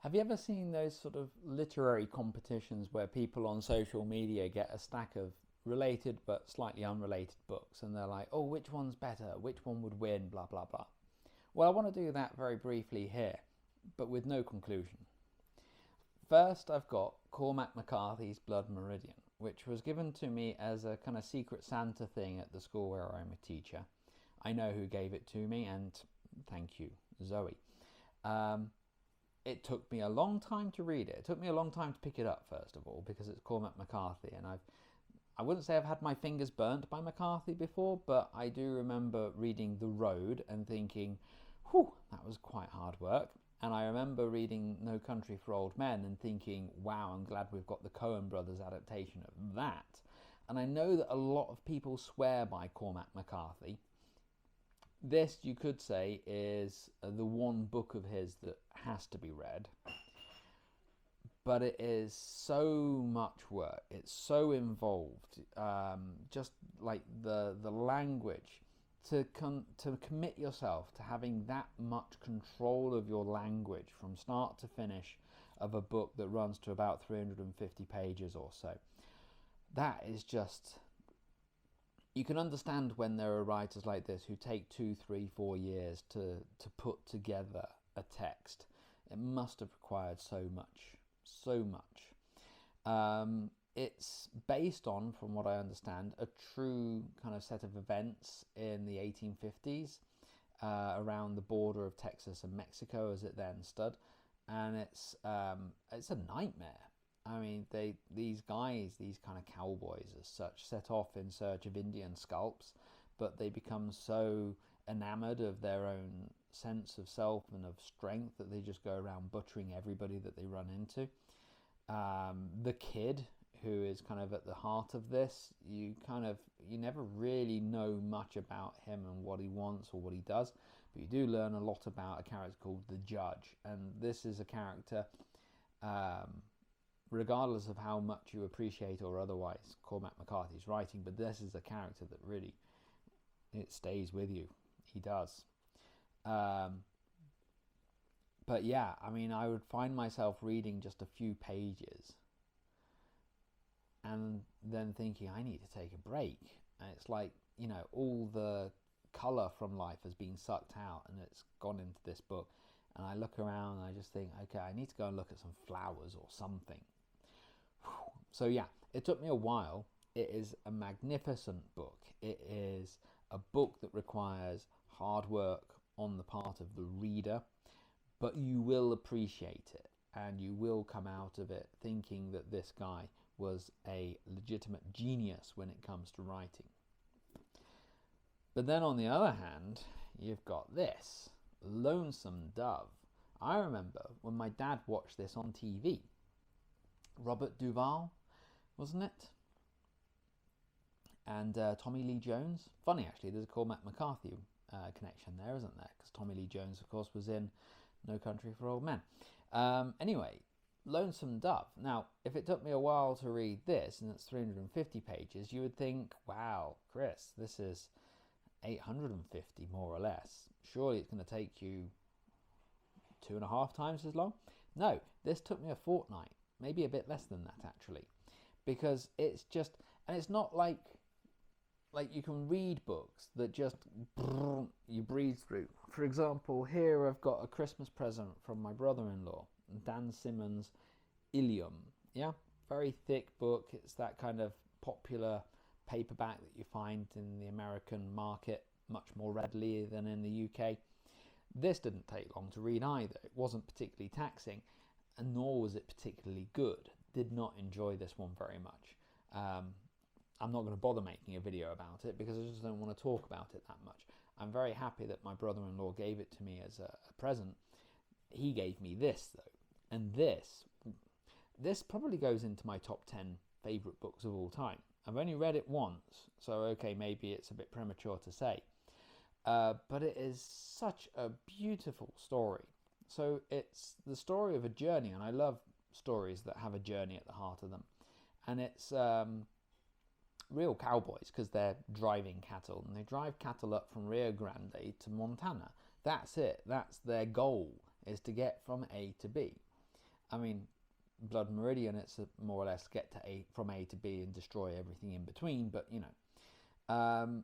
Have you ever seen those sort of literary competitions where people on social media get a stack of related but slightly unrelated books and they're like, oh, which one's better? Which one would win? Blah, blah, blah. Well, I want to do that very briefly here, but with no conclusion. First, I've got Cormac McCarthy's Blood Meridian, which was given to me as a kind of secret Santa thing at the school where I'm a teacher. I know who gave it to me, and thank you, Zoe. Um, it took me a long time to read it. It took me a long time to pick it up, first of all, because it's Cormac McCarthy, and I wouldn't say I've had my fingers burnt by McCarthy before, but I do remember reading The Road and thinking, whew, that was quite hard work. And I remember reading No Country for Old Men and thinking, wow, I'm glad we've got the Coen brothers adaptation of that. And I know that a lot of people swear by Cormac McCarthy. This, you could say, is the one book of his that has to be read. But it is so much work. It's so involved. Just like the language, to commit yourself to having that much control of your language from start to finish of a book that runs to about 350 pages or so. That is just, you can understand when there are writers like this who take 2, 3, 4 years to put together a text. It must have required so much. It's based on, from what I understand, a true kind of set of events in the 1850s around the border of Texas and Mexico as it then stood, and it's a nightmare. I mean, these guys, these kind of cowboys as such, set off in search of Indian scalps, but they become so enamored of their own sense of self and of strength that they just go around butchering everybody that they run into. The kid, who is kind of at the heart of this, you never really know much about him and what he wants or what he does, but you do learn a lot about a character called the Judge. And this is a character, regardless of how much you appreciate or otherwise Cormac McCarthy's writing, but this is a character that really, it stays with you. He does. But yeah, I mean, I would find myself reading just a few pages and then thinking, I need to take a break. And it's like, all the colour from life has been sucked out and it's gone into this book. And I look around and I just think, okay, I need to go and look at some flowers or something. So yeah, it took me a while. It is a magnificent book. It is a book that requires hard work on the part of the reader, but you will appreciate it and you will come out of it thinking that this guy was a legitimate genius when it comes to writing. But then on the other hand, you've got this, Lonesome Dove. I remember when my dad watched this on TV. Robert Duvall, wasn't it? And Tommy Lee Jones. Funny, actually, there's a Cormac McCarthy connection there, isn't there? Because Tommy Lee Jones, of course, was in No Country for Old Men. Anyway, Lonesome Dove. Now, if it took me a while to read this, and it's 350 pages, you would think, wow, Chris, this is 850 more or less. Surely it's going to take you 2.5 times as long? No, this took me a fortnight, maybe a bit less than that actually, because it's just, and it's not like you can read books that just you breeze through. For example, here I've got a Christmas present from my brother-in-law, Dan Simmons' Ilium. Yeah, very thick book. It's that kind of popular paperback that you find in the American market much more readily than in the UK. This didn't take long to read either. It wasn't particularly taxing, and nor was it particularly good. Did not enjoy this one very much. I'm not going to bother making a video about it because I just don't want to talk about it that much. I'm very happy that my brother-in-law gave it to me as a present. He gave me this though, and this probably goes into my top 10 favourite books of all time. I've only read it once, so okay, maybe it's a bit premature to say. But it is such a beautiful story. So it's the story of a journey, and I love stories that have a journey at the heart of them. And it's real cowboys, because they're driving cattle, and they drive cattle up from Rio Grande to Montana. That's it. That's their goal, is to get from A to B. I mean, Blood Meridian, it's more or less get to from A to B and destroy everything in between, but you know,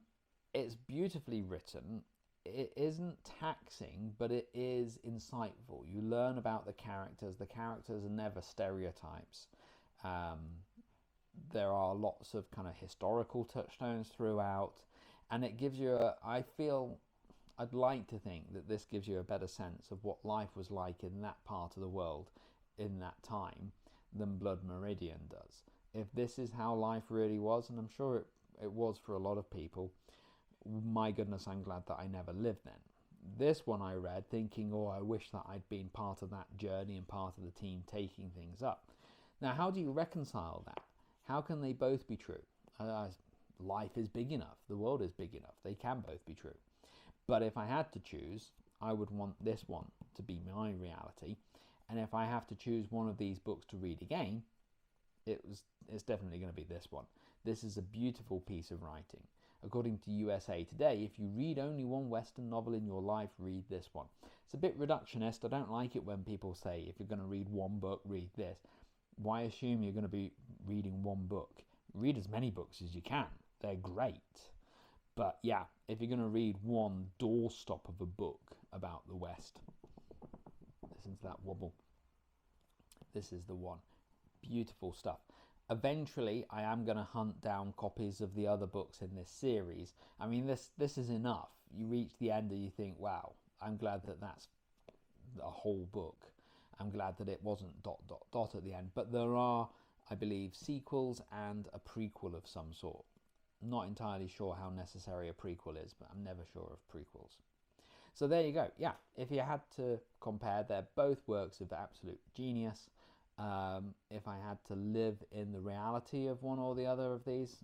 it's beautifully written. It isn't taxing, but it is insightful. You learn about the characters. The characters are never stereotypes. There are lots of kind of historical touchstones throughout, and it gives you I'd like to think that this gives you a better sense of what life was like in that part of the world in that time than Blood Meridian does. If this is how life really was, and I'm sure it was for a lot of people, my goodness, I'm glad that I never lived then. This one I read thinking, oh, I wish that I'd been part of that journey and part of the team taking things up. Now, how do you reconcile that? How can they both be true? Life is big enough. The world is big enough. They can both be true. But if I had to choose, I would want this one to be my reality. And if I have to choose one of these books to read again, it's definitely going to be this one. This is a beautiful piece of writing. According to USA Today, if you read only one Western novel in your life, read this one. It's a bit reductionist. I don't like it when people say, if you're going to read one book, read this. Why assume you're going to be reading one book? Read as many books as you can. They're great. But yeah, if you're going to read one doorstop of a book about the West, listen to that wobble. This is the one. Beautiful stuff. Eventually, I am going to hunt down copies of the other books in this series. I mean, this is enough. You reach the end and you think, wow, I'm glad that that's a whole book. I'm glad that it wasn't ... at the end. But there are, I believe, sequels and a prequel of some sort. Not entirely sure how necessary a prequel is, but I'm never sure of prequels. So there you go. Yeah, if you had to compare, they're both works of absolute genius. If I had to live in the reality of one or the other of these,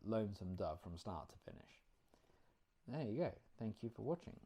Lonesome Dove from start to finish. There you go. Thank you for watching.